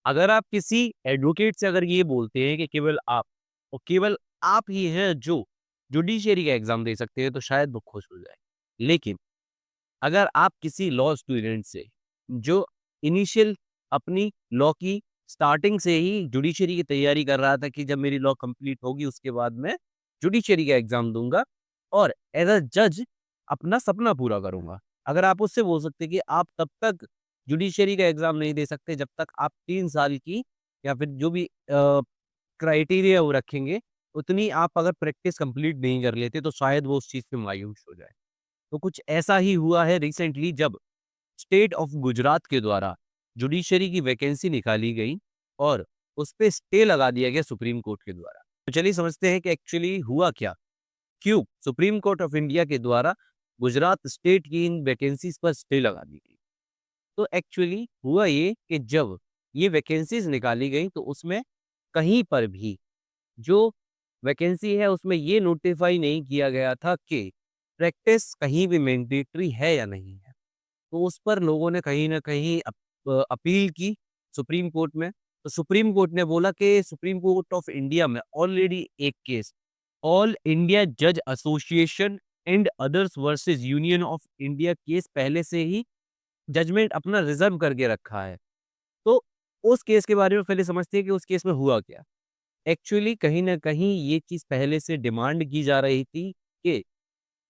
अगर आप किसी एडवोकेट से अगर ये बोलते हैं कि केवल आप और केवल आप ही हैं जो जुडिशियरी का एग्ज़ाम दे सकते हैं, तो शायद वो खुश हो जाए। लेकिन अगर आप किसी लॉ स्टूडेंट से जो इनिशियल अपनी लॉ की स्टार्टिंग से ही जुडिशरी की तैयारी कर रहा था कि जब मेरी लॉ कंप्लीट होगी उसके बाद मैं जुडिशरी का एग्जाम दूंगा और एज अ जज अपना सपना पूरा करूंगा। अगर आप उससे बोल सकते हैं कि आप तब तक जुडिशरी का एग्जाम नहीं दे सकते जब तक आप 3 साल की या फिर जो भी क्राइटेरिया वो रखेंगे उतनी आप अगर प्रैक्टिस कंप्लीट नहीं कर लेते तो शायद वो उस चीज़ पे मायूस हो जाए। तो कुछ ऐसा ही हुआ है रिसेंटली जब स्टेट ऑफ गुजरात के द्वारा जुडिशरी की वैकेंसी निकाली गई और उस पे स्टे लगा दिया गया सुप्रीम कोर्ट के द्वारा। तो चलिए समझते हैं कि एक्चुअली हुआ क्या? क्यों सुप्रीम कोर्ट ऑफ इंडिया के द्वारा गुजरात स्टेट की इन वैकेंसीज पर स्टे लगा दी गई? तो एक्चुअली हुआ ये कि जब ये वैकेंसीज निकाली गई तो उसमें कहीं पर भी जो वैकेंसी है उसमें ये नोटिफाई नहीं किया गया था कि प्रैक्टिस कहीं भी मैंडेटरी है या नहीं है। तो उस पर लोगों ने कहीं न कहीं अपील की सुप्रीम कोर्ट में। तो सुप्रीम कोर्ट ने बोला कि सुप्रीम कोर्ट ऑफ इंडिया में ऑलरेडी एक केस ऑल इंडिया जज association and others versus union of India case पहले से ही जजमेंट अपना रिजर्व करके रखा है। तो उस केस के बारे में पहले समझते हैं कि उस केस में हुआ क्या? एक्चुअली कहीं न कहीं ये चीज़ पहले से डिमांड की जा रही थी कि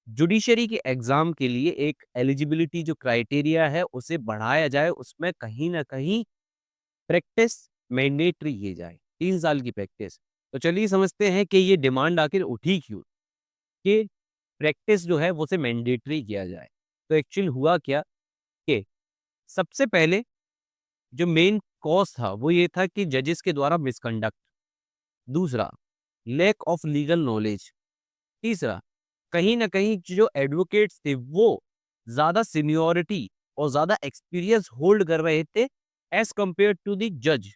जुडिशरी के एग्ज़ाम के लिए एक एलिजिबिलिटी जो क्राइटेरिया है उसे बढ़ाया जाए, उसमें कहीं न कहीं प्रैक्टिस मैंडेटरी की जाए, 3 साल की प्रैक्टिस। तो चलिए समझते हैं कि ये डिमांड आखिर उठी क्यों? कि प्रैक्टिस जो है वो उसे मैंडेटरी किया जाए। तो एक्चुअल हुआ क्या कि सबसे पहले जो मेन कॉज़ था वो ये था कि जजेस के द्वारा मिसकंडक्ट, दूसरा लैक ऑफ लीगल नॉलेज, तीसरा कहीं न कहीं जो एडवोकेट्स थे वो ज़्यादा सीनियॉरिटी और ज़्यादा एक्सपीरियंस होल्ड कर रहे थे एज़ कंपेयर टू द जज।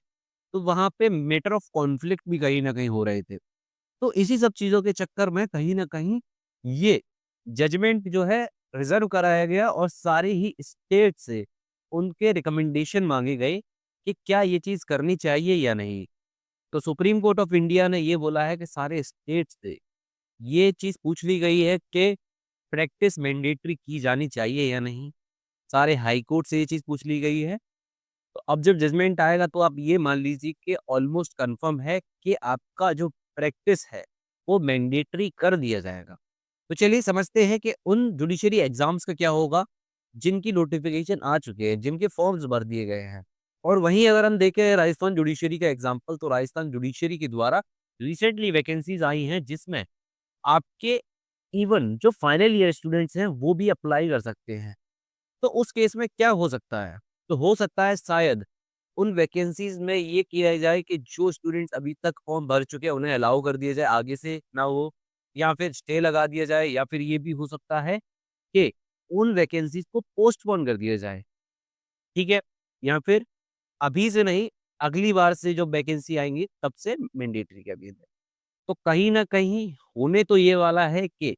तो वहाँ पे मैटर ऑफ कॉन्फ्लिक्ट भी कहीं न कहीं हो रहे थे। तो इसी सब चीज़ों के चक्कर में कहीं न कहीं ये जजमेंट जो है रिज़र्व कराया गया और सारे ही स्टेट से उनके रिकमेंडेशन माँगे गए कि क्या ये चीज़ करनी चाहिए या नहीं। तो सुप्रीम कोर्ट ऑफ इंडिया ने ये बोला है कि सारे स्टेट से ये चीज़ पूछ ली गई है कि प्रैक्टिस मैंडेटरी की जानी चाहिए या नहीं? सारे हाई कोर्ट से ये चीज़ पूछ ली गई है। तो अब जब जजमेंट आएगा तो आप ये मान लीजिए कि ऑलमोस्ट कन्फर्म है कि आपका जो प्रैक्टिस है, वो मैंडेटरी कर दिया जाएगा। तो चलिए समझते हैं कि उन जुडिशरी एग्ज़ाम्स का क्या होगा, जिनकी नोटिफ़िकेशन आ चुके हैं, जिनके फॉर्म्स भर दिए गए हैं। और वहीं अगर हम देखें राजस्थान जुडिशरी का एग्ज़ाम्पल तो राजस्थान जुडिशरी के द्वारा रिसेंटली वैकेंसीज़ आई हैं जिसमें आपके इवन जो फाइनल ईयर स्टूडेंट्स हैं, वो भी अप्लाई कर सकते हैं। तो उस केस में क्या हो सकता है? तो हो सकता है शायद उन वैकेंसीज़ में ये किया जाए कि जो स्टूडेंट्स अभी तक फॉर्म भर चुके हैं, उन्हें अलाउ कर दिया जाए आगे से ना हो या फिर स्टे लगा दिया जाए या फिर ये भी हो सकता है कि उन वैकेंसीज़ को पोस्टपोन कर दिया जाए, ठीक है? या फिर अभी से नहीं, अगली बार से जो वैकेंसी आएँगी तब से मैंडेटरी कर दिया जाए। तो कहीं न कहीं होने तो ये वाला है कि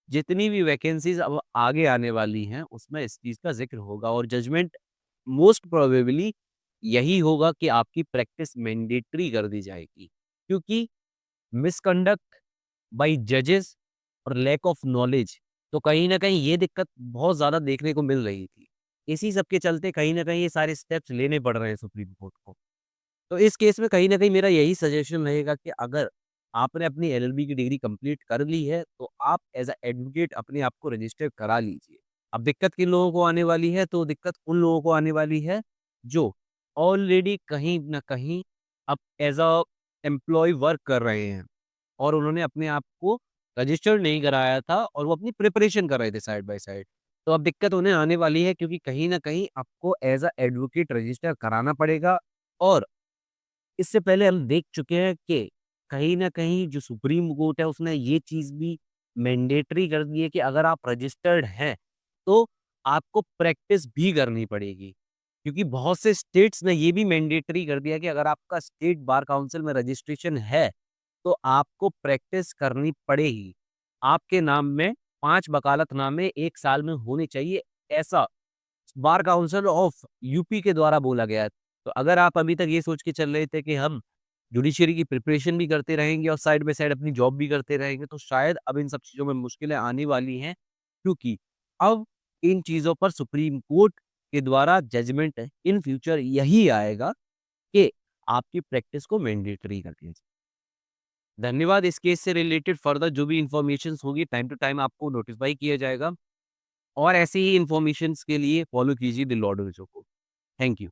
जितनी भी वैकेंसीज़ अब आगे आने वाली हैं, उसमें इस चीज़ का ज़िक्र होगा और जजमेंट मोस्ट प्रोबेबली यही होगा कि आपकी प्रैक्टिस मैंडेटरी कर दी जाएगी। क्योंकि मिसकंडक्ट बाय जजेस और लैक ऑफ नॉलेज तो कहीं न कहीं ये दिक्कत बहुत ज़्यादा देखने को मिल रही थी। इसी सब के चलते कहीं न कहीं ये सारे स्टेप्स लेने पड़ रहे हैं सुप्रीम कोर्ट को। तो इस केस में कहीं न कहीं मेरा यही सजेशन रहेगा कि अगर आपने अपनी एलएलबी की डिग्री कंप्लीट कर ली है, तो आप एज़ अ एडवोकेट अपने आप को रजिस्टर करा लीजिए। अब दिक्कत किन लोगों को आने वाली है, तो दिक्कत उन लोगों को आने वाली है, जो ऑलरेडी कहीं न कहीं अब एज़ अ एम्प्लॉयी वर्क कर रहे हैं और उन्होंने अपने आप को रजिस्टर्ड नहीं कराया था और वो अपनी प्रिपरेशन कर रहे थे साइड बाय साइड। तो अब दिक्कत उन्हें आने वाली है क्योंकि कहीं न कहीं आपको एज़ अ एडवोकेट रजिस्टर कराना पड़ेगा और इससे पहले हम देख चुके हैं कि कहीं न कहीं जो सुप्रीम कोर्ट है उसने ये चीज़ भी मैंडेटरी कर दी है कि अगर आप रजिस्टर्ड हैं, तो आपको प्रैक्टिस भी करनी पड़ेगी। क्योंकि बहुत से स्टेट्स ने ये भी मैंडेटरी कर दिया कि अगर आपका स्टेट बार काउंसिल में रजिस्ट्रेशन है, तो आपको प्रैक्टिस करनी पड़ेगी। आपके नाम में 5 वकालतनामे 1 साल में होने चाहिए, ऐसा बार काउंसिल ऑफ यूपी के द्वारा बोला गया है। तो अगर आप अभी तक ये सोच के चल रहे थे कि हम जुडिशरी की प्रिपरेशन भी करते रहेंगे और साइड बाय साइड अपनी जॉब भी करते रहेंगे, तो शायद अब इन सब चीज़ों में मुश्किलें आने वाली हैं, क्योंकि अब इन चीज़ों पर सुप्रीम कोर्ट के द्वारा जजमेंट इन फ्यूचर यही आएगा कि आपकी प्रैक्टिस को मैंडेटरी कर दिया जाए। धन्यवाद। इस केस से रिलेटेड फर्दर जो भी इन्फॉर्मेशंस होगी टाइम टू टाइम आपको नोटिफाई किया जाएगा और ऐसे ही इन्फॉर्मेशंस के लिए फॉलो कीजिए द लॉ डोजो को। Thank you.